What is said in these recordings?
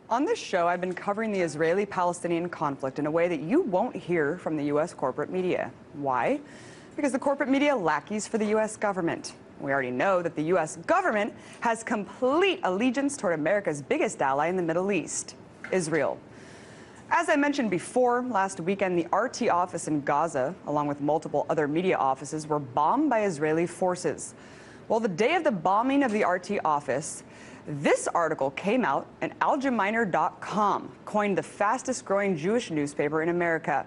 On this show, I've been covering the Israeli-Palestinian conflict in a way that you won't hear from the U.S. corporate media. Why? Because the corporate media lackeys for the U.S. government. We already know that the U.S. government has complete allegiance toward America's biggest ally in the Middle East, Israel. As I mentioned before, last weekend, the RT office in Gaza, along with multiple other media offices, were bombed by Israeli forces. Well, the day of the bombing of the RT office, this article came out, and Algeminer.com coined the fastest growing Jewish newspaper in America.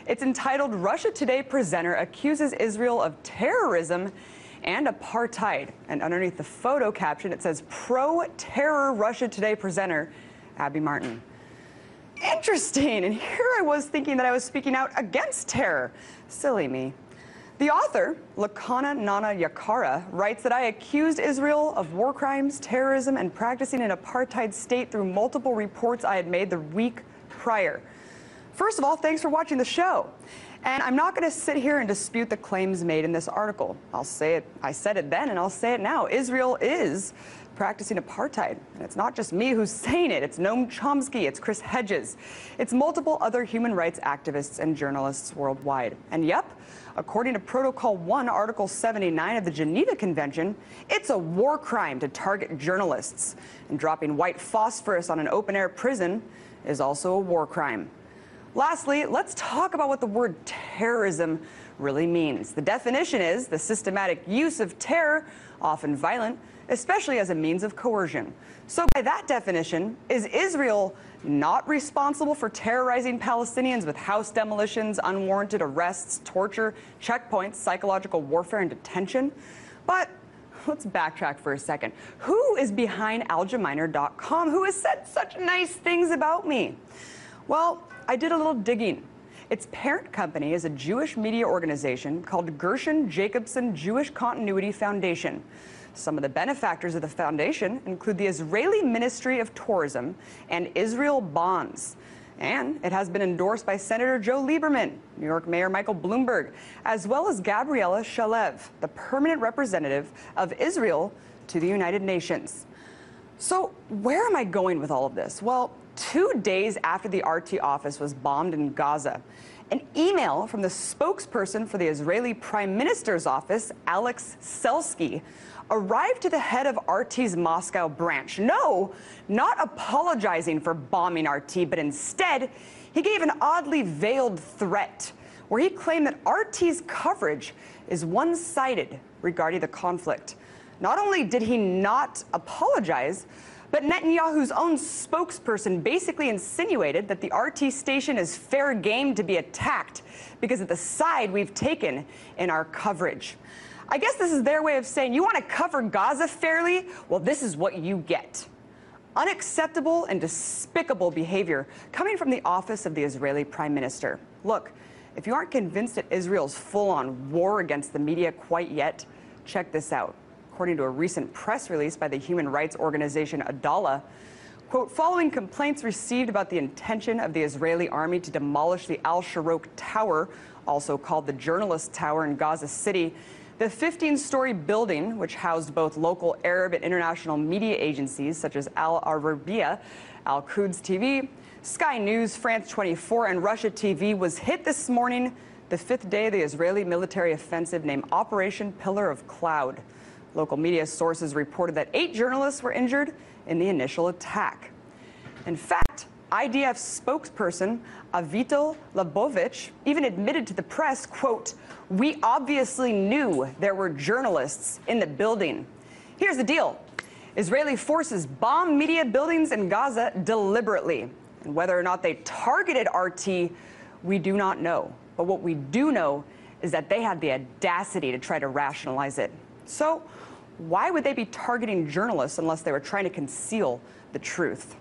It's entitled, "Russia Today Presenter Accuses Israel of Terrorism and Apartheid." And underneath the photo caption, it says, "Pro-terror Russia Today presenter, Abby Martin." Interesting. And here I was thinking that I was speaking out against terror. Silly me. The author, Lakana Nana Yakara, writes that I accused Israel of war crimes, terrorism, and practicing an apartheid state through multiple reports I had made the week prior. First of all, thanks for watching the show. And I'm not going to sit here and dispute the claims made in this article. I'll say it, I said it then, and I'll say it now. Israel is practicing apartheid. And it's not just me who's saying it. It's Noam Chomsky, it's Chris Hedges, it's multiple other human rights activists and journalists worldwide. And yep, according to Protocol 1, Article 79 of the Geneva Convention, it's a war crime to target journalists. And dropping white phosphorus on an open-air prison is also a war crime. Lastly, let's talk about what the word terrorism really means. The definition is the systematic use of terror, often violent, especially as a means of coercion. So by that definition, is Israel not responsible for terrorizing Palestinians with house demolitions, unwarranted arrests, torture, checkpoints, psychological warfare, and detention? But let's backtrack for a second. Who is behind Algeminer.com? Who has said such nice things about me? Well, I did a little digging. Its parent company is a Jewish media organization called Gershon Jacobson Jewish Continuity Foundation. Some of the benefactors of the foundation include the Israeli Ministry of Tourism and Israel Bonds. And it has been endorsed by Senator Joe Lieberman, New York Mayor Michael Bloomberg, as well as Gabriela Shalev, the permanent representative of Israel to the United Nations. So where am I going with all of this? Well, 2 days after the RT office was bombed in Gaza, an email from the spokesperson for the Israeli Prime Minister's office, Alex Selsky, arrived to the head of RT's Moscow branch. No, not apologizing for bombing RT, but instead, he gave an oddly veiled threat where he claimed that RT's coverage is one-sided regarding the conflict. Not only did he not apologize, but Netanyahu's own spokesperson basically insinuated that the RT station is fair game to be attacked because of the side we've taken in our coverage. I guess this is their way of saying, you want to cover Gaza fairly? Well, this is what you get. Unacceptable and despicable behavior coming from the office of the Israeli Prime Minister. Look, if you aren't convinced that Israel's full-on war against the media quite yet, check this out. According to a recent press release by the human rights organization Adala, quote, following complaints received about the intention of the Israeli army to demolish the Al-Sharok Tower, also called the Journalist Tower in Gaza City, the 15-story building, which housed both local Arab and international media agencies such as Al Arabiya, Al Quds TV, Sky News, France 24, and Russia TV, was hit this morning, the fifth day of the Israeli military offensive named Operation Pillar of Cloud. Local media sources reported that 8 journalists were injured in the initial attack. In fact, IDF spokesperson Avital Labovich even admitted to the press, quote, "We obviously knew there were journalists in the building." Here's the deal. Israeli forces bomb media buildings in Gaza deliberately. And whether or not they targeted RT, we do not know. But what we do know is that they had the audacity to try to rationalize it. So why would they be targeting journalists unless they were trying to conceal the truth?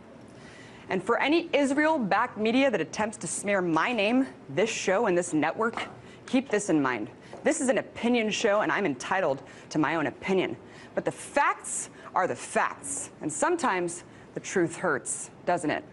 And for any Israel-backed media that attempts to smear my name, this show, and this network, keep this in mind. This is an opinion show, and I'm entitled to my own opinion. But the facts are the facts. And sometimes the truth hurts, doesn't it?